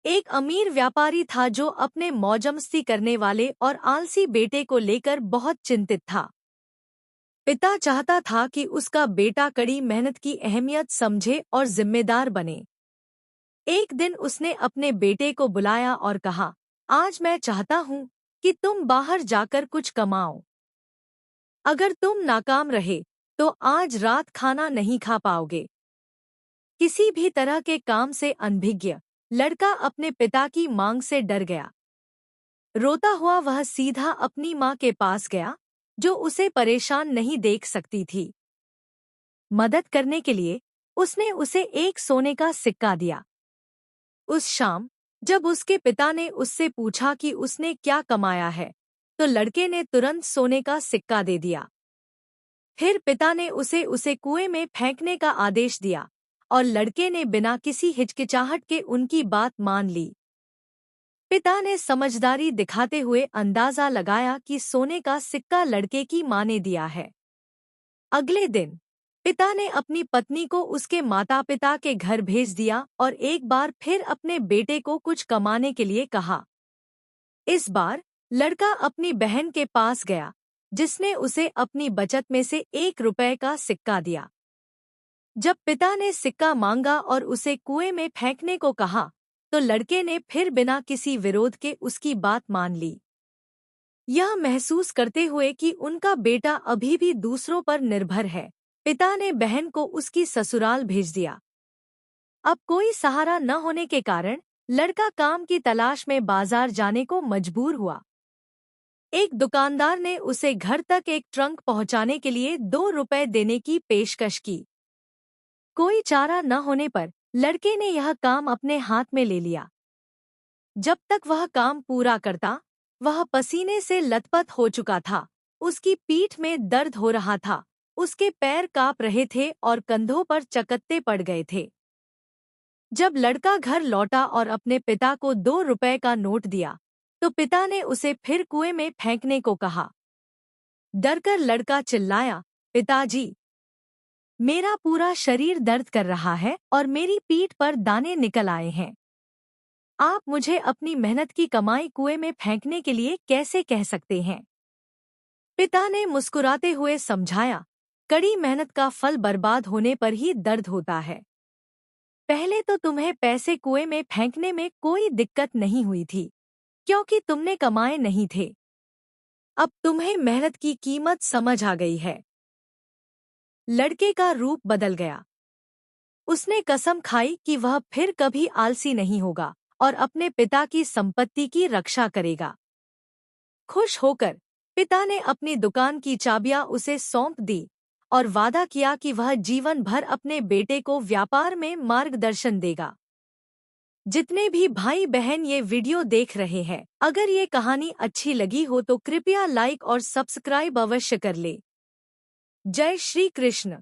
एक अमीर व्यापारी था जो अपने मौजमस्ती करने वाले और आलसी बेटे को लेकर बहुत चिंतित था। पिता चाहता था कि उसका बेटा कड़ी मेहनत की अहमियत समझे और जिम्मेदार बने। एक दिन उसने अपने बेटे को बुलाया और कहा, आज मैं चाहता हूँ कि तुम बाहर जाकर कुछ कमाओ। अगर तुम नाकाम रहे तो आज रात खाना नहीं खा पाओगे। किसी भी तरह के काम से अनभिज्ञ लड़का अपने पिता की मांग से डर गया। रोता हुआ वह सीधा अपनी माँ के पास गया, जो उसे परेशान नहीं देख सकती थी। मदद करने के लिए उसने उसे एक सोने का सिक्का दिया। उस शाम जब उसके पिता ने उससे पूछा कि उसने क्या कमाया है, तो लड़के ने तुरंत सोने का सिक्का दे दिया। फिर पिता ने उसे कुएं में फेंकने का आदेश दिया और लड़के ने बिना किसी हिचकिचाहट के उनकी बात मान ली। पिता ने समझदारी दिखाते हुए अंदाजा लगाया कि सोने का सिक्का लड़के की मां ने दिया है। अगले दिन पिता ने अपनी पत्नी को उसके माता-पिता के घर भेज दिया और एक बार फिर अपने बेटे को कुछ कमाने के लिए कहा। इस बार लड़का अपनी बहन के पास गया, जिसने उसे अपनी बचत में से 1 रुपए का सिक्का दिया। जब पिता ने सिक्का मांगा और उसे कुएं में फेंकने को कहा, तो लड़के ने फिर बिना किसी विरोध के उसकी बात मान ली। यह महसूस करते हुए कि उनका बेटा अभी भी दूसरों पर निर्भर है, पिता ने बहन को उसकी ससुराल भेज दिया। अब कोई सहारा न होने के कारण लड़का काम की तलाश में बाजार जाने को मजबूर हुआ। एक दुकानदार ने उसे घर तक एक ट्रंक पहुंचाने के लिए 2 रुपए देने की पेशकश की। कोई चारा न होने पर लड़के ने यह काम अपने हाथ में ले लिया। जब तक वह काम पूरा करता, वह पसीने से लथपथ हो चुका था। उसकी पीठ में दर्द हो रहा था, उसके पैर कांप रहे थे और कंधों पर चकत्ते पड़ गए थे। जब लड़का घर लौटा और अपने पिता को 2 रुपए का नोट दिया, तो पिता ने उसे फिर कुएं में फेंकने को कहा। डरकर लड़का चिल्लाया, पिताजी, मेरा पूरा शरीर दर्द कर रहा है और मेरी पीठ पर दाने निकल आए हैं। आप मुझे अपनी मेहनत की कमाई कुएं में फेंकने के लिए कैसे कह सकते हैं? पिता ने मुस्कुराते हुए समझाया, कड़ी मेहनत का फल बर्बाद होने पर ही दर्द होता है। पहले तो तुम्हें पैसे कुएं में फेंकने में कोई दिक्कत नहीं हुई थी, क्योंकि तुमने कमाए नहीं थे। अब तुम्हें मेहनत की कीमत समझ आ गई है। लड़के का रूप बदल गया। उसने कसम खाई कि वह फिर कभी आलसी नहीं होगा और अपने पिता की संपत्ति की रक्षा करेगा। खुश होकर पिता ने अपनी दुकान की चाबियां उसे सौंप दी और वादा किया कि वह जीवन भर अपने बेटे को व्यापार में मार्गदर्शन देगा। जितने भी भाई बहन ये वीडियो देख रहे हैं, अगर ये कहानी अच्छी लगी हो तो कृपया लाइक और सब्सक्राइब अवश्य कर ले। जय श्री कृष्ण।